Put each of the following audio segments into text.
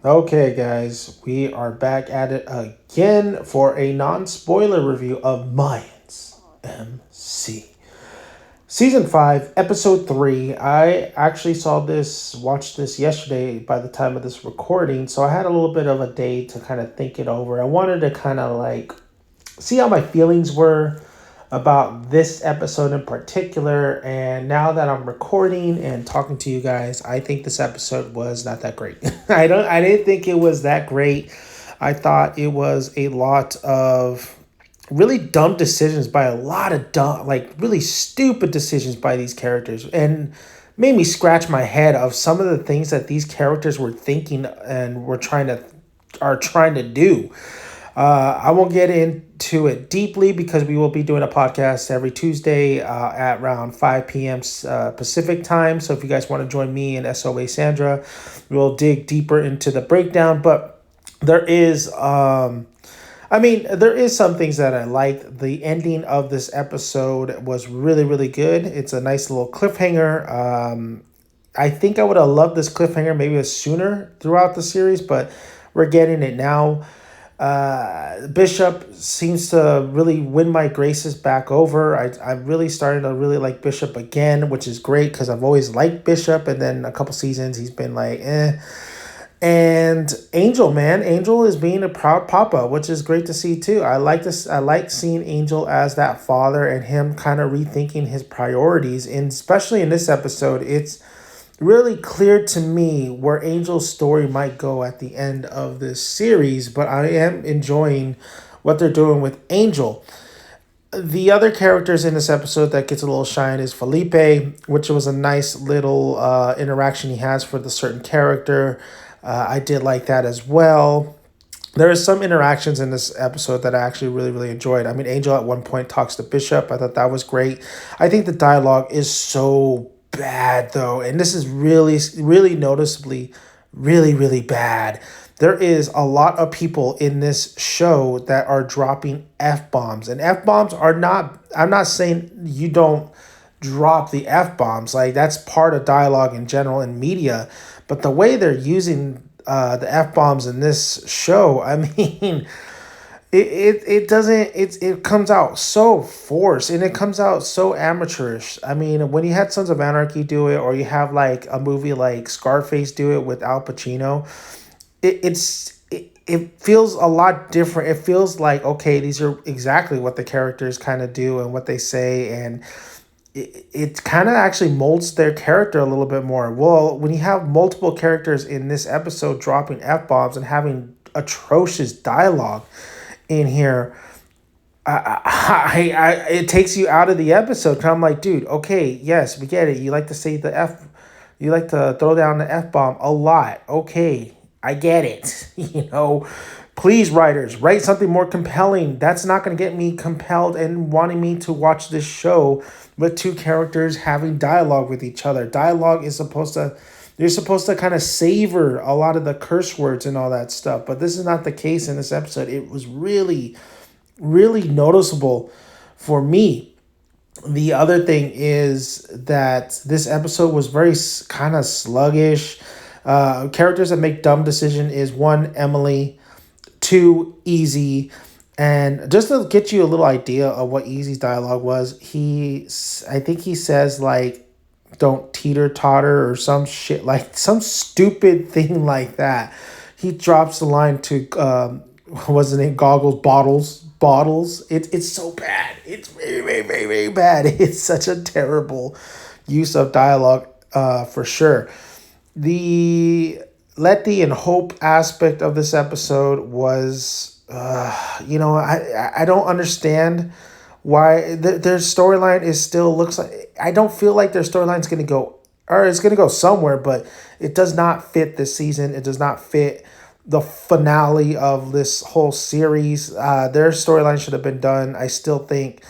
Okay, guys, we are back at it again for a non-spoiler review of Mayans MC. Season 5, Episode 3. I actually watched this yesterday by the time of this recording, so I had a little bit of a day to kind of think it over. I wanted to kind of like see how my feelings were about this episode in particular. And now that I'm recording and talking to you guys, I think this episode was not that great. I didn't think it was that great. I thought it was a lot of really dumb decisions by a lot of dumb, like really stupid decisions by these characters, and made me scratch my head of some of the things that these characters were thinking and are trying to do. I won't get into it deeply because we will be doing a podcast every Tuesday at around 5 p.m. Pacific time. So if you guys want to join me and SOA Sandra, we'll dig deeper into the breakdown. But there is, there is some things that I liked. The ending of this episode was really, really good. It's a nice little cliffhanger. I think I would have loved this cliffhanger maybe sooner throughout the series, but we're getting it now. Bishop seems to really win my graces back over. I'm really starting to really like Bishop again, which is great because I've always liked Bishop, and then a couple seasons he's been like, eh. And Angel, man, Angel is being a proud papa, which is great to see too. I like this. I like seeing Angel as that father and him kind of rethinking his priorities, and especially in this episode, it's really clear to me where Angel's story might go at the end of this series, but I am enjoying what they're doing with Angel. The other characters in this episode that gets a little shine is Felipe, which was a nice little interaction he has for the certain character. I did like that as well. There are some interactions in this episode that I actually really, really enjoyed. I mean, Angel at one point talks to Bishop. I thought that was great. I think the dialogue is so bad though, and this is really, really noticeably really, really bad. There is a lot of people in this show that are dropping f-bombs, and f-bombs are not, I'm not saying you don't drop the f-bombs, like that's part of dialogue in general in media, but the way they're using the f-bombs in this show, I mean, it doesn't, it comes out so forced, and it comes out so amateurish. I mean, when you had Sons of Anarchy do it, or you have like a movie like Scarface do it with Al Pacino, it feels a lot different. It feels like, okay, these are exactly what the characters kind of do and what they say, and it kind of actually molds their character a little bit more. Well, when you have multiple characters in this episode dropping f-bombs and having atrocious dialogue in here, it takes you out of the episode. I'm like, dude, okay, yes, we get it. You like to say you like to throw down the f-bomb a lot. Okay, I get it. Please, writers, write something more compelling. That's not going to get me compelled and wanting me to watch this show with two characters having dialogue with each other. Dialogue is you're supposed to kind of savor a lot of the curse words and all that stuff, but this is not the case in this episode. It was really, really noticeable for me. The other thing is that this episode was very kind of sluggish. Characters that make dumb decision is one, Emily, two, Easy. And just to get you a little idea of what Easy's dialogue was, I think he says like, don't teeter totter or some shit, like some stupid thing like that. He drops the line to what's the name, bottles. It's so bad. It's very, very, very, very bad. It's such a terrible use of dialogue, for sure. The Letty and Hope aspect of this episode was I don't understand why their storyline is still looks like, I don't feel like their storyline's going to go, or it's going to go somewhere, but it does not fit this season. It does not fit the finale of this whole series. Their storyline should have been done, I still think,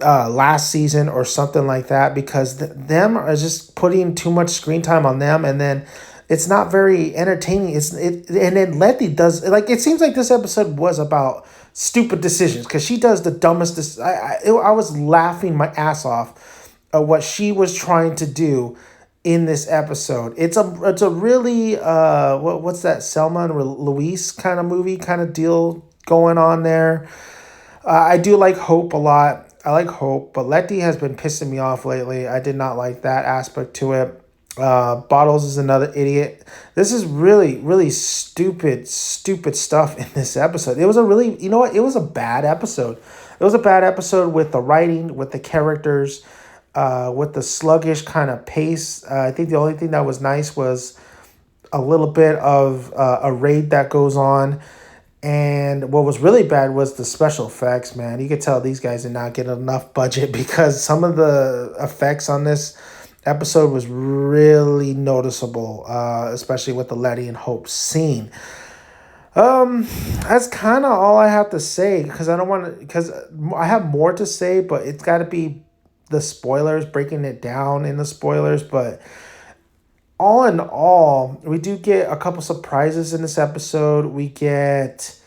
last season or something like that, because them are just putting too much screen time on them, and then it's not very entertaining. And then Letty does, like, it seems like this episode was about stupid decisions, because she does the dumbest. I was laughing my ass off at what she was trying to do in this episode. It's a really what's that, Selma and Louise kind of movie kind of deal going on there. I do like Hope a lot. I like Hope, but Letty has been pissing me off lately. I did not like that aspect to it. Bottles is another idiot. This is really, really stupid, stupid stuff in this episode. It was a really, you know what? It was a bad episode. It was a bad episode with the writing, with the characters, with the sluggish kind of pace. I think the only thing that was nice was a little bit of a raid that goes on. And what was really bad was the special effects, man. You could tell these guys did not get enough budget because some of the effects on this episode was really noticeable, especially with the Letty and Hope scene. That's kind of all I have to say because I don't want to, because I have more to say, but it's got to be the spoilers, breaking it down in the spoilers. But all in all, we do get a couple surprises in this episode. We get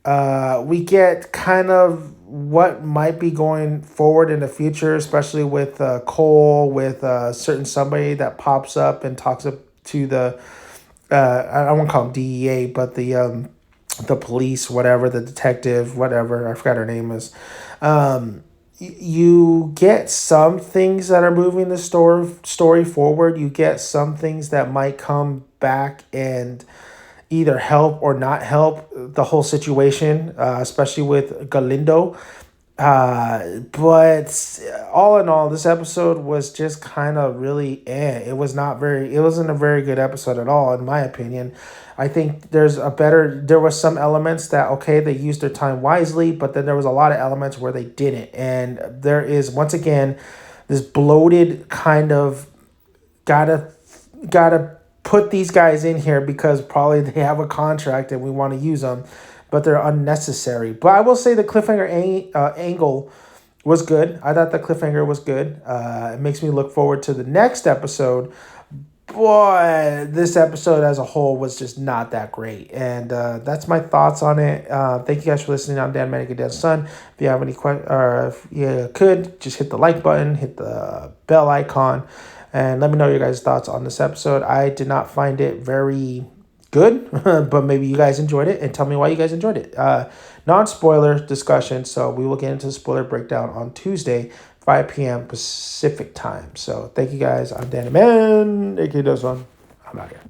kind of what might be going forward in the future, especially with Cole, with certain somebody that pops up and talks up to the I don't want to call him DEA, but the police, whatever, the detective, whatever, I forgot her name is. You get some things that are moving the story forward. You get some things that might come back and either help or not help the whole situation, especially with Galindo. But all in all, this episode was just kind of really It wasn't a very good episode at all, in my opinion. I think there was some elements that, okay, they used their time wisely, but then there was a lot of elements where they didn't. And there is, once again, this bloated kind of gotta put these guys in here because probably they have a contract and we want to use them, but they're unnecessary. But I will say the cliffhanger angle was good. I thought the cliffhanger was good. It makes me look forward to the next episode. Boy, this episode as a whole was just not that great. And that's my thoughts on it. Thank you guys for listening. I'm Dan Manic and Dan's son. If you have any questions, or if you could, just hit the like button, hit the bell icon, and let me know your guys' thoughts on this episode. I did not find it very good, but maybe you guys enjoyed it, and tell me why you guys enjoyed it. Non-spoiler discussion, so we will get into the spoiler breakdown on Tuesday, 5 p.m. Pacific time. So thank you guys. I'm Danny Man, aka Dozone. I'm out here.